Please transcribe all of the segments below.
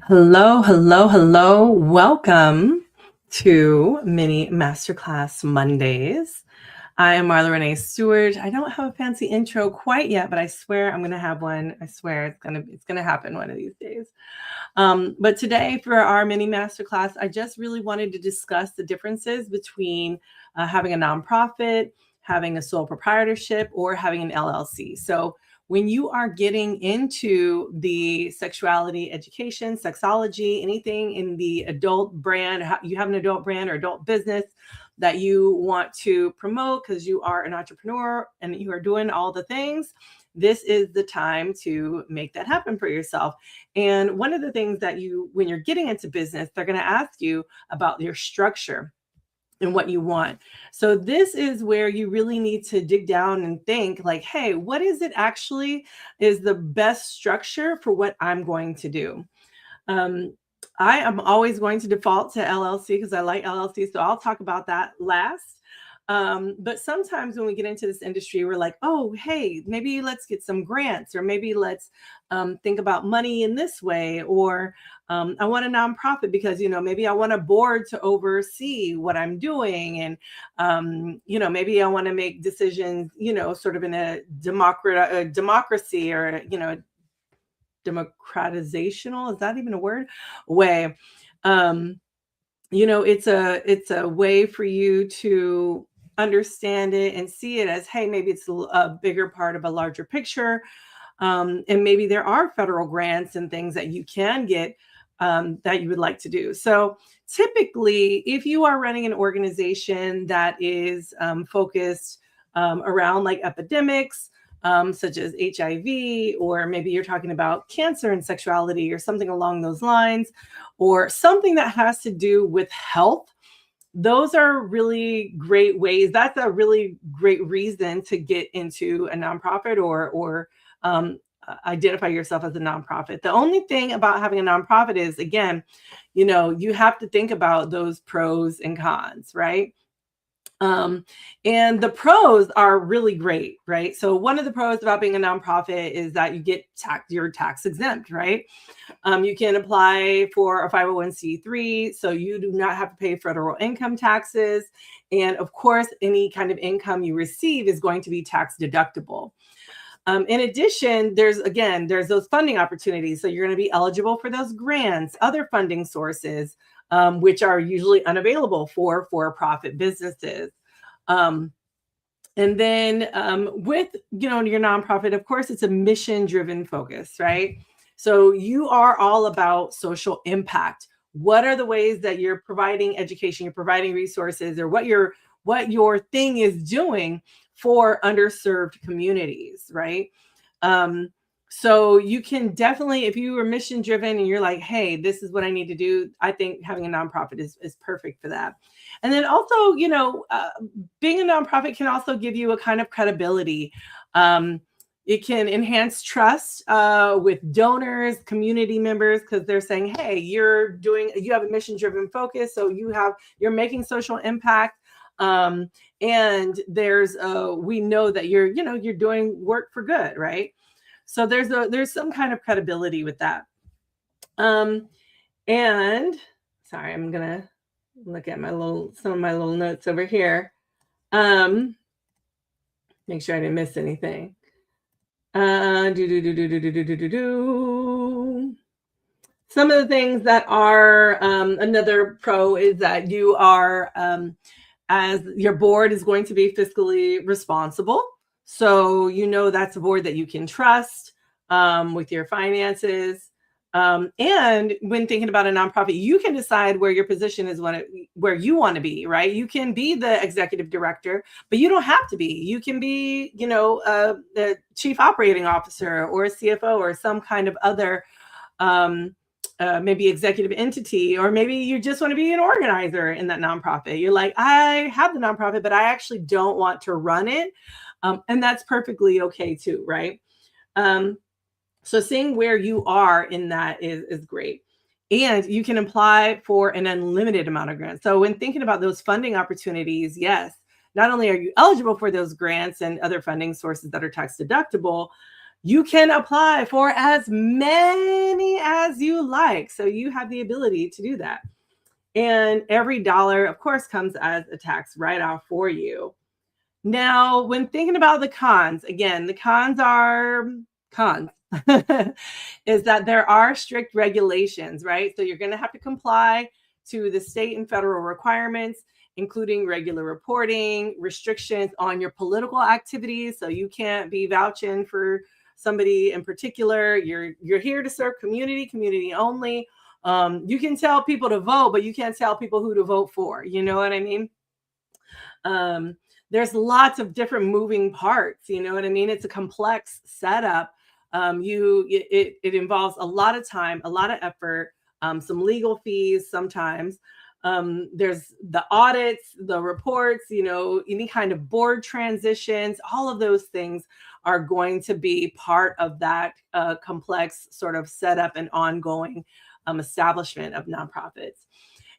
Hello, hello, hello. Welcome to Mini Masterclass Mondays. I am Marla Renee Stewart. I don't have a fancy intro quite yet, but I swear I'm going to have one. I swear it's gonna happen one of these days. But today for our mini masterclass, I just really wanted to discuss the differences between having a nonprofit, having a sole proprietorship, or having an LLC. So when you are getting into the sexuality education, sexology, anything in the adult brand, you have an adult brand or adult business that you want to promote because you are an entrepreneur and you are doing all the things, this is the time to make that happen for yourself. And one of the things that when you're getting into business, they're going to ask you about your structure and what you want. So this is where you really need to dig down and think like, hey, what is it actually is the best structure for what I'm going to do? I am always going to default to LLC because I like LLC. So I'll talk about that last. But sometimes when we get into this industry, we're like, oh, hey, maybe let's get some grants, or maybe let's think about money in this way, or I want a nonprofit because, maybe I want a board to oversee what I'm doing. And, maybe I want to make decisions, sort of in a democracy or, democratizational, is that even a word, way. It's a way for you to understand it and see it as, hey, maybe it's a bigger part of a larger picture. And maybe there are federal grants and things that you can get that you would like to do. So typically, if you are running an organization that is focused around like epidemics, such as HIV, or maybe you're talking about cancer and sexuality or something along those lines, or something that has to do with health, those are really great ways. That's a really great reason to get into a nonprofit or identify yourself as a nonprofit. The only thing about having a nonprofit is, again, you have to think about those pros and cons, right? And the pros are really great, right? So one of the pros about being a nonprofit is that you get you're tax exempt, right? You can apply for a 501c3, so you do not have to pay federal income taxes. And of course, any kind of income you receive is going to be tax deductible. In addition, there's those funding opportunities. So you're going to be eligible for those grants, other funding sources, which are usually unavailable for for-profit businesses. And then with your nonprofit, of course, it's a mission-driven focus, right? So you are all about social impact. What are the ways that you're providing education, you're providing resources, or what your thing is doing for underserved communities, right? So you can definitely, if you are mission driven and you're like, hey, this is what I need to do, I think having a nonprofit is perfect for that. And then also, being a nonprofit can also give you a kind of credibility. It can enhance trust with donors, community members, because they're saying, hey, you have a mission driven focus, so you're making social impact. And we know that you're doing work for good, right? So there's some kind of credibility with that. And sorry, I'm gonna look at some of my little notes over here. Make sure I didn't miss anything. Some of the things that are another pro is that you are, as your board is going to be fiscally responsible. So, that's a board that you can trust with your finances. And when thinking about a nonprofit, you can decide where your position is, where you want to be, right? You can be the executive director, but you don't have to be. You can be, the chief operating officer or a CFO or some kind of other maybe executive entity, or maybe you just want to be an organizer in that nonprofit. You're like, I have the nonprofit, but I actually don't want to run it. And that's perfectly okay too, right? So seeing where you are in that is great. And you can apply for an unlimited amount of grants. So when thinking about those funding opportunities, yes, not only are you eligible for those grants and other funding sources that are tax deductible, You can apply for as many as you like. So you have the ability to do that. And every dollar, of course, comes as a tax write-off for you. Now, when thinking about the cons, again, the cons are cons, is that there are strict regulations, right? So you're going to have to comply to the state and federal requirements, including regular reporting, restrictions on your political activities. So you can't be vouching for somebody in particular. You're here to serve community only. You can tell people to vote, but you can't tell people who to vote for. You know what I mean? There's lots of different moving parts. You know what I mean? It's a complex setup. It involves a lot of time, a lot of effort, some legal fees sometimes. There's the audits, the reports, any kind of board transitions, all of those things are going to be part of that complex sort of setup and ongoing establishment of nonprofits.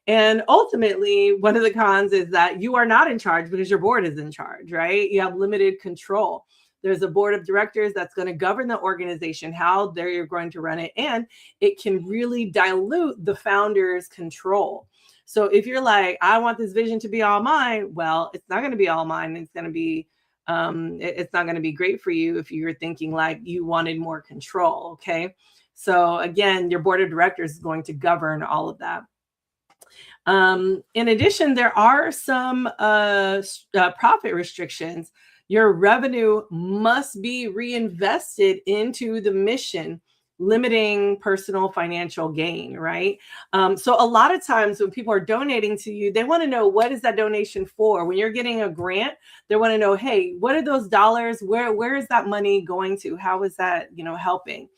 And ultimately, one of the cons is that you are not in charge because your board is in charge, right? You have limited control. There's a board of directors that's going to govern the organization, how you're going to run it, and it can really dilute the founder's control. So if you're like, I want this vision to be all mine, well, it's not going to be all mine. It's going to be, it's not going to be great for you if you're thinking like you wanted more control. Okay. So again, your board of directors is going to govern all of that. In addition, there are some profit restrictions. Your revenue must be reinvested into the mission, limiting personal financial gain, right? So a lot of times when people are donating to you, they want to know, what is that donation for? When you're getting a grant, they want to know, hey, what are those dollars? Where is that money going to? How is that, helping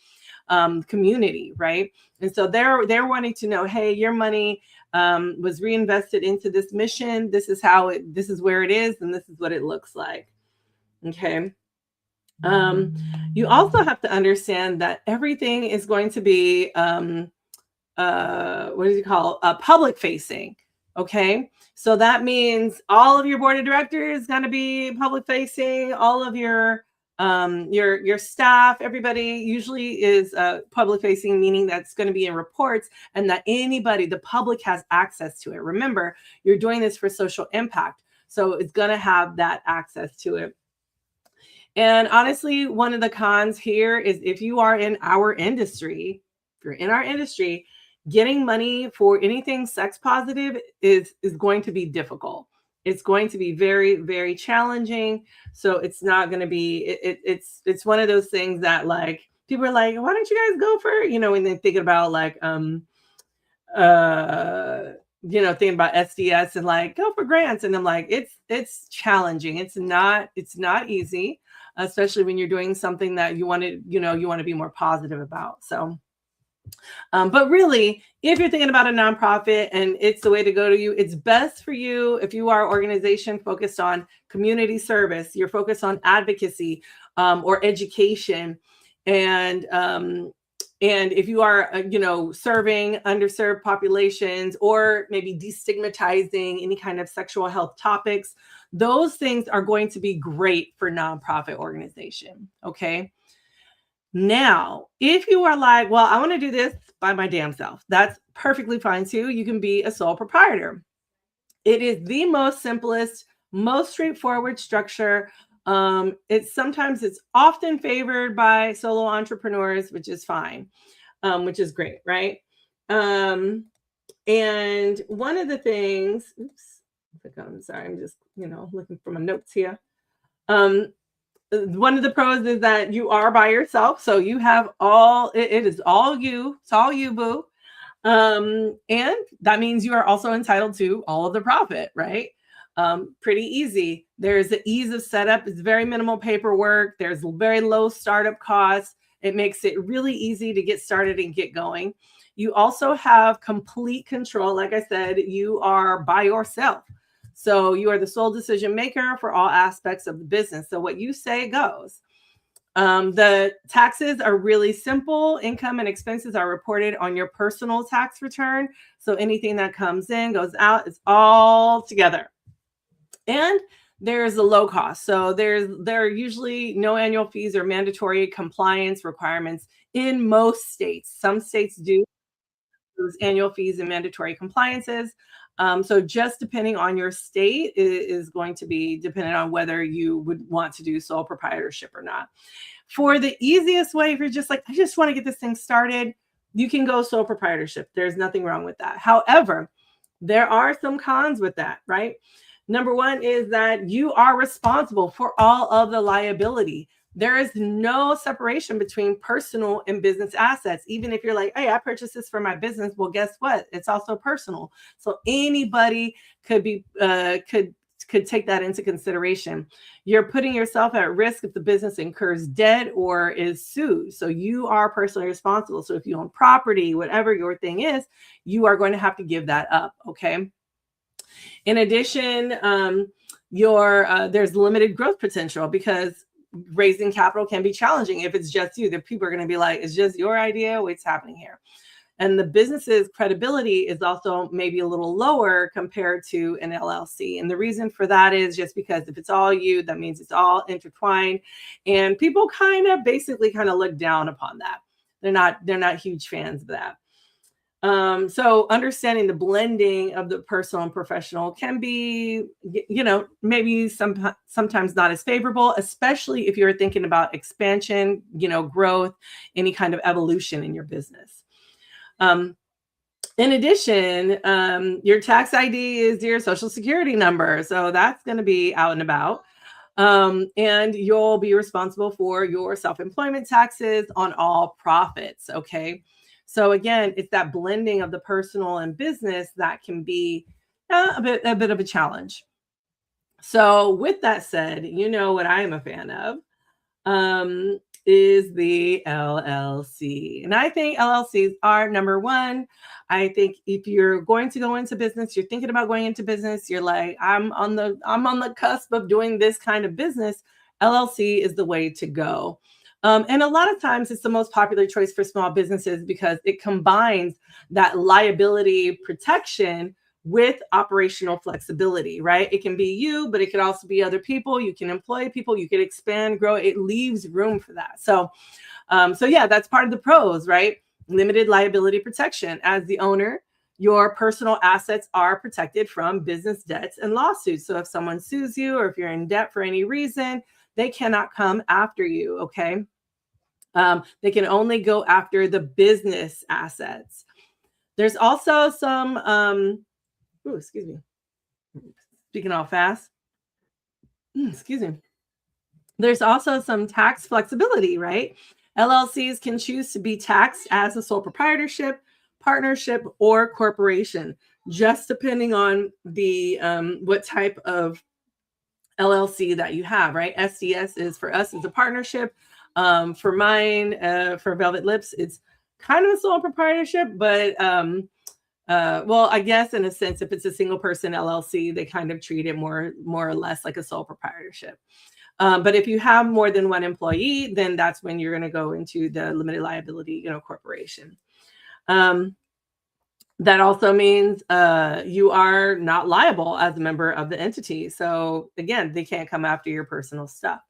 community, right? And so they're wanting to know, hey, your money was reinvested into this mission. This is where it is, and this is what it looks like. Okay. You also have to understand that everything is going to be public facing. Okay. So that means all of your board of directors is going to be public facing, all of your staff, everybody usually is public facing, meaning that's going to be in reports and that the public has access to it. Remember, you're doing this for social impact. So it's going to have that access to it. And honestly, one of the cons here is if you are in our industry, getting money for anything sex positive is going to be difficult. It's going to be very, very challenging. So it's not going to be, it's one of those things that like, people are like, why don't you guys go for, when they think about like, thinking about SDS and like, go for grants. And I'm like, it's challenging. It's not easy, especially when you're doing something that you want to be more positive about. So, but really, if you're thinking about a nonprofit and it's the way to go to you, it's best for you if you are an organization focused on community service, you're focused on advocacy or education, and if you are, serving underserved populations or maybe destigmatizing any kind of sexual health topics, those things are going to be great for nonprofit organization. Okay. Now, if you are like, well, I want to do this by my damn self, that's perfectly fine too. You can be a sole proprietor. It is the most simplest, most straightforward structure. It's often favored by solo entrepreneurs, which is fine, which is great, right? And one of the things, I'm sorry, I'm just, looking for my notes here. One of the pros is that you are by yourself. So you have it is all you. It's all you, boo. And that means you are also entitled to all of the profit, right? Pretty easy. There's the ease of setup. It's very minimal paperwork. There's very low startup costs. It makes it really easy to get started and get going. You also have complete control. Like I said, you are by yourself. So you are the sole decision maker for all aspects of the business. So what you say goes. The taxes are really simple. Income and expenses are reported on your personal tax return. So anything that comes in, goes out, it's all together. And there's a low cost. So there are usually no annual fees or mandatory compliance requirements in most states. Some states do those annual fees and mandatory compliances. So just depending on your state is going to be dependent on whether you would want to do sole proprietorship or not. For the easiest way, if you're just like, I just want to get this thing started, you can go sole proprietorship. There's nothing wrong with that. However, there are some cons with that, right? Number one is that you are responsible for all of the liability. There is no separation between personal and business assets. Even if you're like, hey, I purchased this for my business. Well, guess what? It's also personal. So anybody could be could take that into consideration. You're putting yourself at risk if the business incurs debt or is sued. So you are personally responsible. So if you own property, whatever your thing is, you are going to have to give that up. Okay. In addition, there's limited growth potential because raising capital can be challenging if it's just you. The people are going to be like, it's just your idea. What's happening here? And the business's credibility is also maybe a little lower compared to an LLC. And the reason for that is just because if it's all you, that means it's all intertwined. And people kind of look down upon that. They're not huge fans of that. So understanding the blending of the personal and professional can be, maybe sometimes not as favorable, especially if you're thinking about expansion, growth, any kind of evolution in your business. In addition, your tax ID is your social security number. So that's going to be out and about. And you'll be responsible for your self-employment taxes on all profits. Okay. So again, it's that blending of the personal and business that can be a bit of a challenge. So with that said, what I am a fan of is the LLC. And I think LLCs are number one. I think if you're going to go into business, you're thinking about going into business, you're like, I'm on the cusp of doing this kind of business, LLC is the way to go. And a lot of times it's the most popular choice for small businesses because it combines that liability protection with operational flexibility, right? It can be you, but it could also be other people. You can employ people, you can expand, grow. It leaves room for that. So yeah, that's part of the pros, right? Limited liability protection. As the owner, your personal assets are protected from business debts and lawsuits. So if someone sues you or if you're in debt for any reason, they cannot come after you, okay? They can only go after the business assets. There's also some, excuse me, speaking all fast. Excuse me. There's also some tax flexibility, right? LLCs can choose to be taxed as a sole proprietorship, partnership, or corporation, just depending on the what type of LLC that you have, right? SDS is for us is a partnership. For mine, for Velvet Lips, it's kind of a sole proprietorship, but well, I guess in a sense, if it's a single person LLC, they kind of treat it more or less like a sole proprietorship. But if you have more than one employee, then that's when you're going to go into the limited liability, corporation. That also means you are not liable as a member of the entity. So again, they can't come after your personal stuff.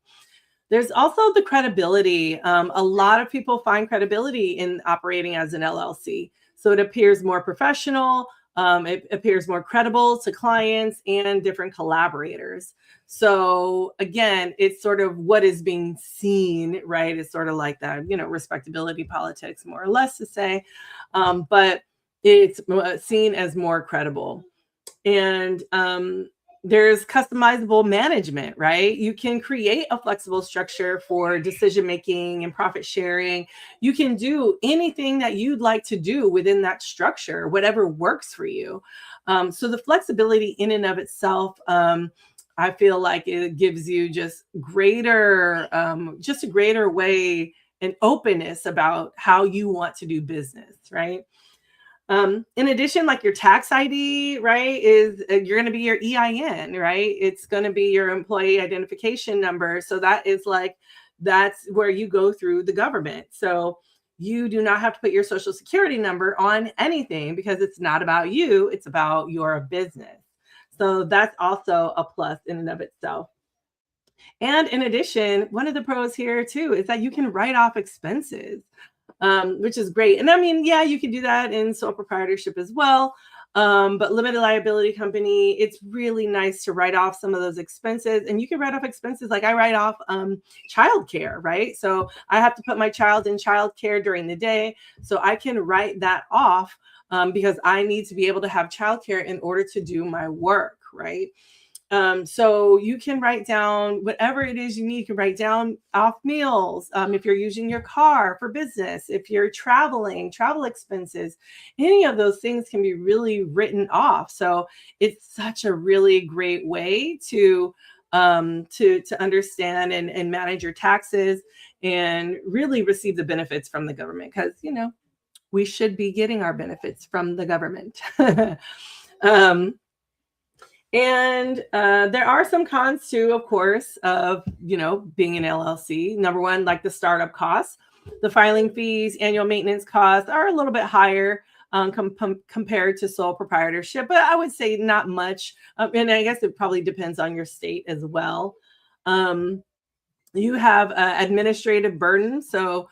There's also the credibility. A lot of people find credibility in operating as an LLC. So it appears more professional. It appears more credible to clients and different collaborators. So again, it's sort of what is being seen, right? It's sort of like that, respectability politics, more or less to say. But it's seen as more credible. And there's customizable management, right? You can create a flexible structure for decision making and profit sharing. You can do anything that you'd like to do within that structure, whatever works for you. So the flexibility in and of itself, I feel like it gives you just a greater way and openness about how you want to do business, right? In addition, like your tax ID, right, is you're going to be your EIN, right? It's going to be your employee identification number. So that's where you go through the government. So you do not have to put your social security number on anything because it's not about you. It's about your business. So that's also a plus in and of itself. And in addition, one of the pros here too is that you can write off expenses, which is great. And I mean, yeah, you can do that in sole proprietorship as well. But limited liability company, it's really nice to write off some of those expenses. And you can write off expenses like I write off childcare, right? So I have to put my child in childcare during the day. So I can write that off because I need to be able to have childcare in order to do my work, right? So you can write down whatever it is you need. You can write down off meals. If you're using your car for business, if you're traveling, travel expenses, any of those things can be really written off. So it's such a really great way to understand and manage your taxes and really receive the benefits from the government, because, you know, we should be getting our benefits from the government. And there are some cons too, of course, of, you know, being an LLC. Number one, like the startup costs, the filing fees, annual maintenance costs are a little bit higher compared to sole proprietorship, but I would say not much. And I guess it probably depends on your state as well. You have administrative burden. So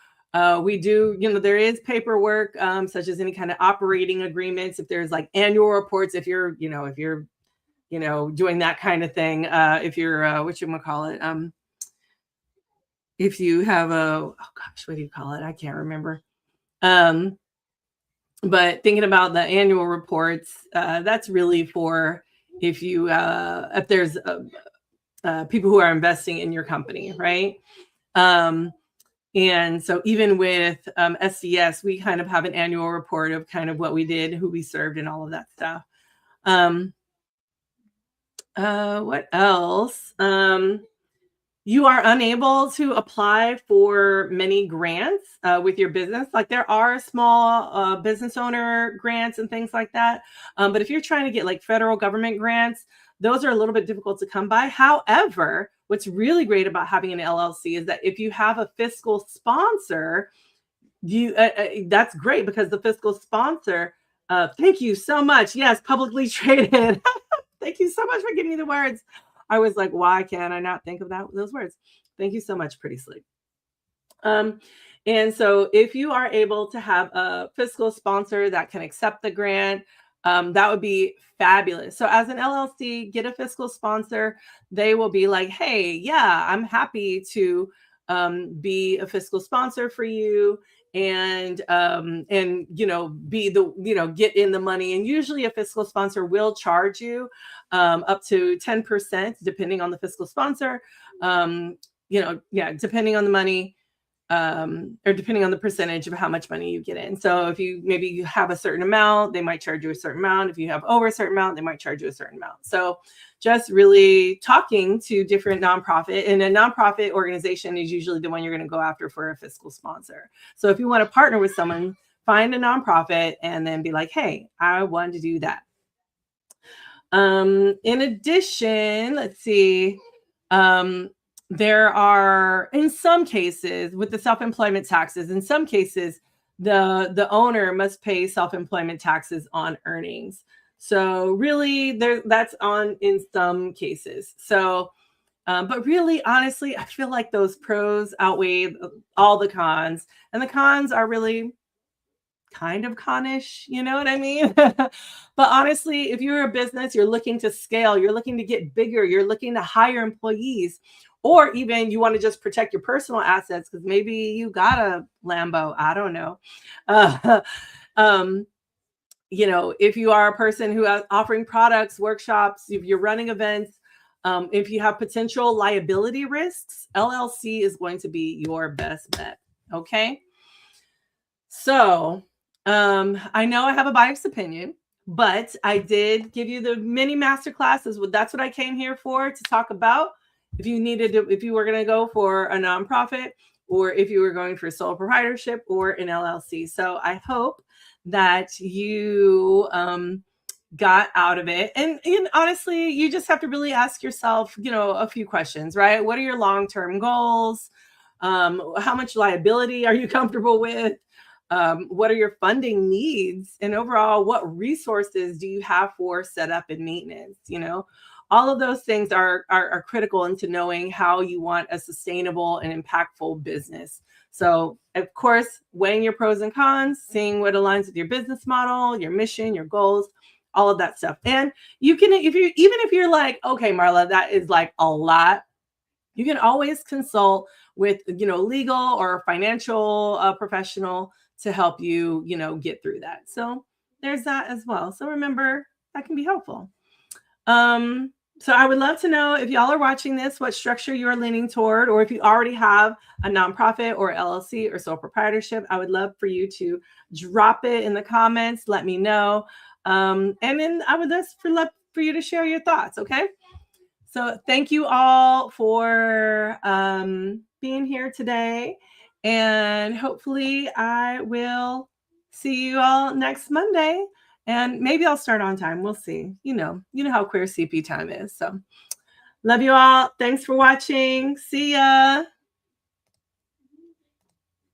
we do, you know, there is paperwork, such as any kind of operating agreements. If there's like annual reports, if you're doing that kind of thing, if you're, whatchamacallit, if you have what do you call it? I can't remember. But thinking about the annual reports, that's really for if there's people who are investing in your company, right? And so even with SDS, we kind of have an annual report of kind of what we did, who we served, and all of that stuff. What else? You are unable to apply for many grants with your business. Like there are small business owner grants and things like that. But if you're trying to get like federal government grants, those are a little bit difficult to come by. However, what's really great about having an LLC is that if you have a fiscal sponsor, that's great, because the fiscal sponsor, thank you so much. Yes, publicly traded. Thank you so much for giving me the words. I was like, why can I not think of those words? Thank you so much, Pretty Sleep. And so if you are able to have a fiscal sponsor that can accept the grant, that would be fabulous. So as an LLC, get a fiscal sponsor. They will be like, hey, yeah, I'm happy to be a fiscal sponsor for you. And be the, get in the money. And usually a fiscal sponsor will charge you up to 10%, depending on the fiscal sponsor, depending on the money, or depending on the percentage of how much money you get in. So if you have a certain amount, they might charge you a certain amount. If you have over a certain amount, they might charge you a certain amount. So just really talking to different nonprofit, and a nonprofit organization is usually the one you're going to go after for a fiscal sponsor. So if you want to partner with someone, find a nonprofit and then be like, hey, I want to do that. In addition, let's see, there are, in some cases with the self-employment taxes, in some cases, the owner must pay self-employment taxes on earnings. So really that's on in some cases. So, but really, honestly, I feel like those pros outweigh all the cons, and the cons are really kind of connish, you know what I mean? But honestly, if you're a business, you're looking to scale, you're looking to get bigger, you're looking to hire employees, or even you want to just protect your personal assets because maybe you got a Lambo, I don't know. If you are a person who is offering products, workshops, if you're running events, if you have potential liability risks, LLC is going to be your best bet. Okay. So I know I have a biased opinion, but I did give you the mini masterclasses. That's what I came here for, to talk about. If you were going to go for a nonprofit, or if you were going for sole proprietorship or an LLC. So I hope that you got out of it. And honestly, you just have to really ask yourself, a few questions, right? What are your long-term goals? How much liability are you comfortable with? What are your funding needs? And overall, what resources do you have for setup and maintenance? All of those things are critical into knowing how you want a sustainable and impactful business. So, of course, weighing your pros and cons, seeing what aligns with your business model, your mission, your goals, all of that stuff. And you can, if you're like, okay, Marla, that is like a lot, you can always consult with, legal or financial professional to help you, get through that. So there's that as well. So remember, that can be helpful. So I would love to know, if y'all are watching this, what structure you're leaning toward, or if you already have a nonprofit or LLC or sole proprietorship. I would love for you to drop it in the comments. Let me know. And then I would love for you to share your thoughts. Okay. So thank you all for being here today. And hopefully I will see you all next Monday. And maybe I'll start on time. We'll see. You know how queer CP time is. So love you all. Thanks for watching. See ya.